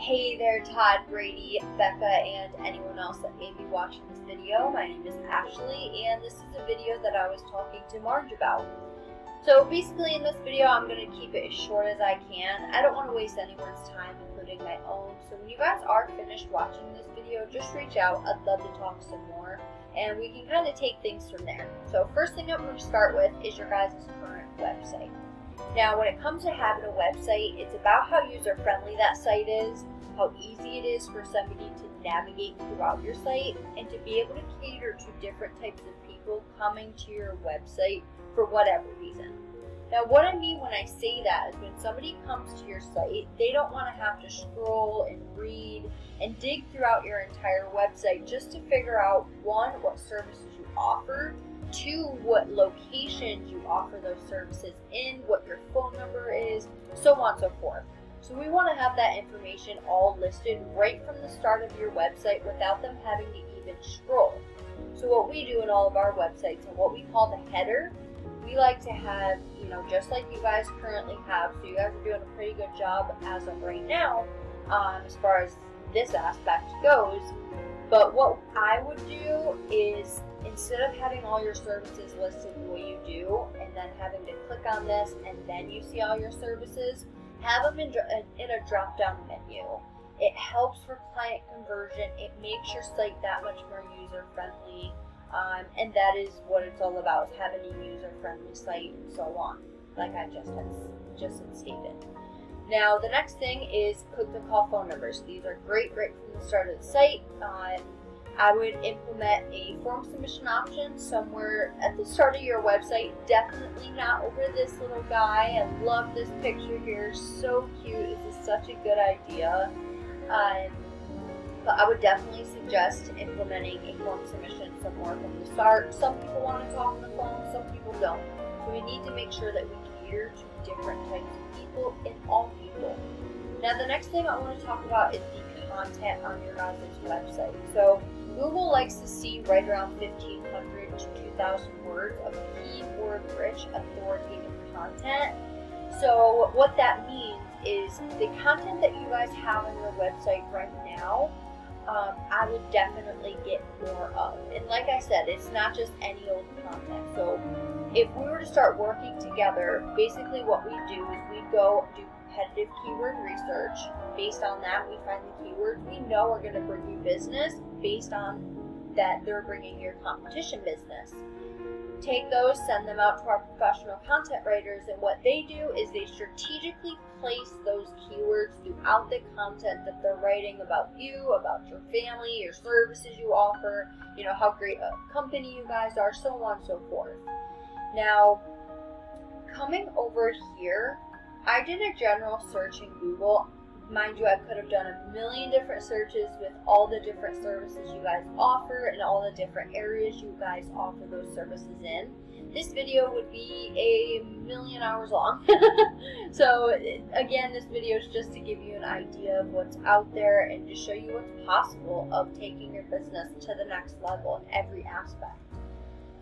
Hey there, Todd, Brady, Becca, and anyone else that may be watching this video. My name is Ashley, and this is a video that I was talking to Marge about. So basically in this video, I'm going to keep it as short as I can. I don't want to waste anyone's time, including my own. So when you guys are finished watching this video, just reach out. I'd love to talk some more, and we can kind of take things from there. So first thing I'm going to start with is your guys' current website. Now, when it comes to having a website, it's about how user-friendly that site is, how easy it is for somebody to navigate throughout your site, and to be able to cater to different types of people coming to your website for whatever reason. Now, what I mean when I say that is when somebody comes to your site, they don't want to have to scroll and read and dig throughout your entire website just to figure out, one, what services you offer, two, what locations you offer those services in, what your phone number is, so on and so forth. So we want to have that information all listed right from the start of your website without them having to even scroll. So what we do in all of our websites and what we call the header, we like to have, just like you guys currently have, so you guys are doing a pretty good job as of right now, as far as this aspect goes. But what I would do is, instead of having all your services listed the way you do, and then having to click on this and then you see all your services, have them in a drop-down menu. It helps for client conversion. It makes your site that much more user-friendly, and that is what it's all about, is having a user-friendly site and so on, like I just had stated. Now, the next thing is click-to-call phone numbers. These are great right from the start of the site. I would implement a form submission option somewhere at the start of your website. Definitely not over this little guy. I love this picture here. So cute. This is such a good idea. But I would definitely suggest implementing a form submission somewhere from the start. Some people want to talk on the phone, some people don't. So we need to make sure that we cater to different types of people and all people. Now, the next thing I want to talk about is the content on your guys' website. So Google likes to see right around 1,500 to 2,000 words of keyword-rich, authoritative content. So what that means is the content that you guys have on your website right now, I would definitely get more of. And like I said, it's not just any old content. So if we were to start working together, basically what we do is we go do competitive keyword research. Based on that, we find the keywords we know are going to bring you business. Based on that, they're bringing your competition business. Take those, send them out to our professional content writers, and what they do is they strategically place those keywords throughout the content that they're writing about you, about your family, your services you offer, how great a company you guys are, so on and so forth. Now, coming over here, I did a general search in Google. Mind you, I could have done a million different searches with all the different services you guys offer and all the different areas you guys offer those services in. This video would be a million hours long. So again, this video is just to give you an idea of what's out there and to show you what's possible of taking your business to the next level in every aspect.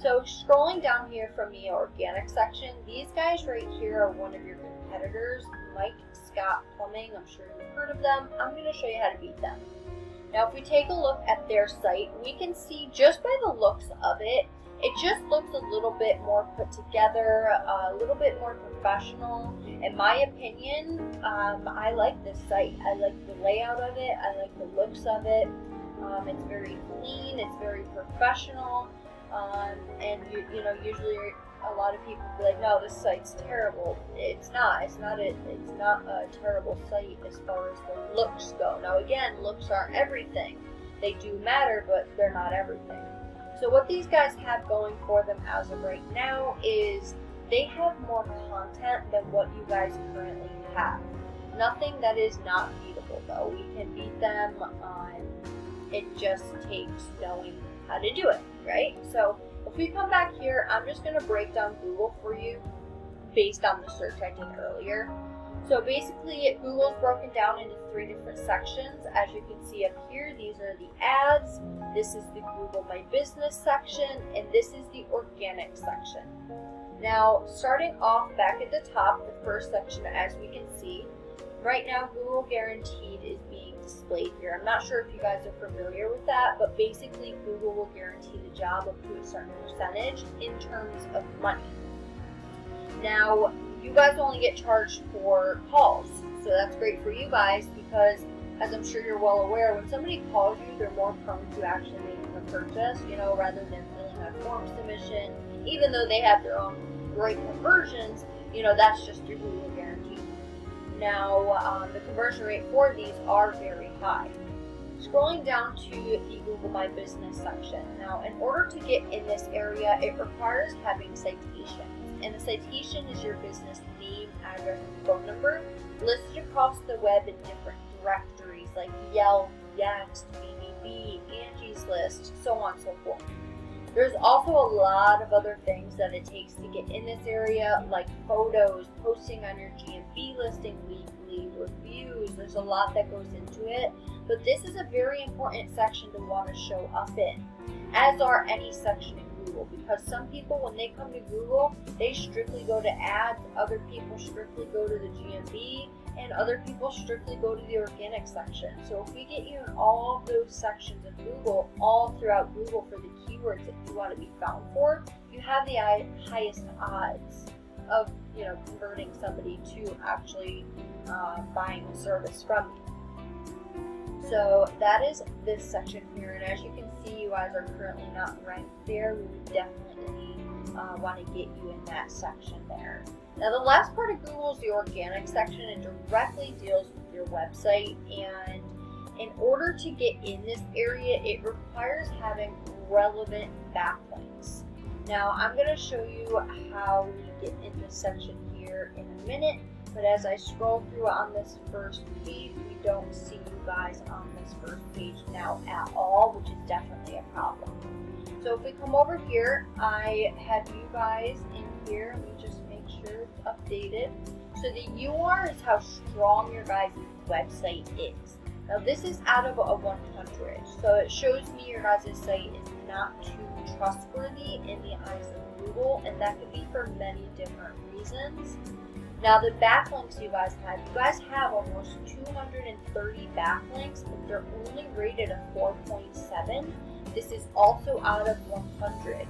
So scrolling down here from the organic section, these guys right here are one of your competitors, Mike Scott Plumbing. I'm sure you've heard of them. I'm going to show you how to beat them. Now, if we take a look at their site, we can see just by the looks of it, it just looks a little bit more put together, a little bit more professional. In my opinion, I like this site. I like the layout of it. I like the looks of it. It's very clean. It's very professional. And usually a lot of people be like, no, this site's terrible. It's not a terrible site as far as the looks go. Now again, looks aren't everything. They do matter, but they're not everything. So what these guys have going for them as of right now is they have more content than what you guys currently have. Nothing that is not beatable though. We can beat them. It just takes knowing how to do it, right? So if we come back here, I'm just going to break down Google for you based on the search I did earlier. So basically, Google's broken down into 3 different sections. As you can see up here, these are the ads, this is the Google My Business section, and this is the organic section. Now, starting off back at the top, the first section, as we can see, right now Google Guaranteed is being displayed here. I'm not sure if you guys are familiar with that, but basically Google will guarantee the job up to a certain percentage in terms of money. Now, you guys only get charged for calls, so that's great for you guys because, as I'm sure you're well aware, when somebody calls you, they're more prone to actually making a purchase, rather than filling out a form submission. Even though they have their own great conversions, that's just your Google guarantee. Now, the conversion rate for these are very high. Scrolling down to the Google My Business section. Now, in order to get in this area, it requires having citations. And a citation is your business name, address, and phone number listed across the web in different directories like Yelp, Yext, BBB, Angie's List, so on and so forth. There's also a lot of other things that it takes to get in this area, like photos, posting on your GMB listing weekly, reviews. There's a lot that goes into it, but this is a very important section to want to show up in, as are any section in Google, because some people, when they come to Google, they strictly go to ads, other people strictly go to the GMB, and other people strictly go to the organic section. So if we get you in all of those sections of Google, all throughout Google for the keywords that you want to be found for, you have the highest odds of converting somebody to actually buying a service from you. So that is this section here, and as you can see, you guys are currently not ranked there. We would definitely want to get you in that section there. Now, the last part of Google is the organic section. It directly deals with your website, and in order to get in this area, it requires having relevant backlinks. Now, I'm going to show you how we get in this section here in a minute, but as I scroll through on this first page, we don't see you guys on this first page now at all, which is definitely a problem. So if we come over here, I have you guys in here. Let me just make sure it's updated. So the UR is how strong your guys' website is. Now this is out of a 100, so it shows me your guys' site is not too trustworthy in the eyes of Google, and that could be for many different reasons. Now the backlinks you guys have almost 230 backlinks, but they're only rated a 4.7. This is also out of 100.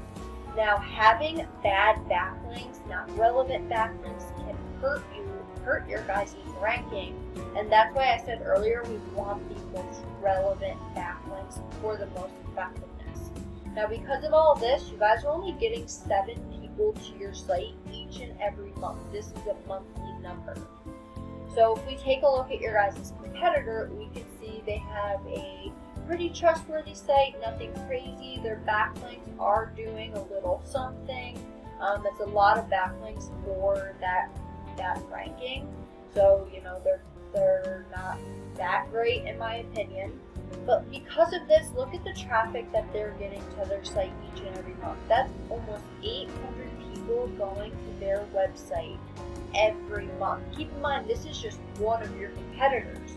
Now, having bad backlinks, not relevant backlinks, can hurt your guys' ranking, and that's why I said earlier we want the most relevant backlinks for the most effectiveness. Now, because of all this, you guys are only getting 7 people to your site each and every month. This is a monthly number. So if we take a look at your guys' competitor, we can see they have a pretty trustworthy site, nothing crazy. Their backlinks are doing a little something. That's a lot of backlinks for that ranking. So, they're not that great in my opinion. But because of this, look at the traffic that they're getting to their site each and every month. That's almost 800 people going to their website every month. Keep in mind, this is just one of your competitors.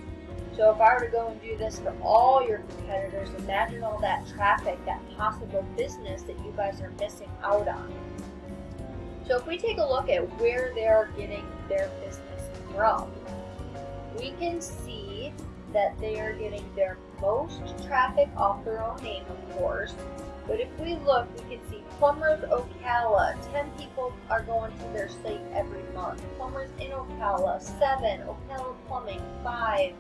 So if I were to go and do this for all your competitors, imagine all that traffic, that possible business that you guys are missing out on. So if we take a look at where they're getting their business from, we can see that they are getting their most traffic off their own name, of course. But if we look, we can see Plumbers Ocala, 10 people are going to their site every month. Plumbers in Ocala, 7. Ocala Plumbing, 5.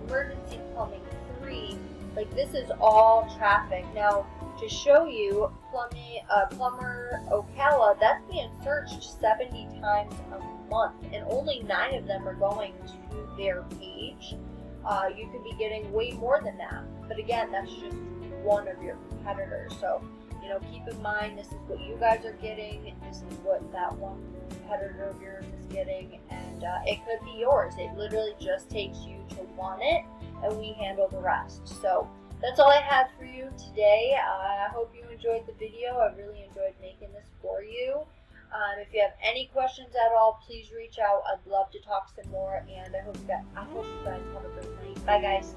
Emergency Plumbing, 3. Like, this is all traffic. Now, to show you, Plumber Ocala, that's being searched 70 times a month, and only 9 of them are going to their page. You could be getting way more than that. But again, that's just one of your competitors. So, keep in mind, this is what you guys are getting, and this is what that one competitor of yours is getting, and it could be yours. It literally just takes you to want it, and we handle the rest. So that's all I have for you today. I hope you enjoyed the video. I really enjoyed making this for you. If you have any questions at all, please reach out. I'd love to talk some more, and I hope you guys have a great night. Bye, guys.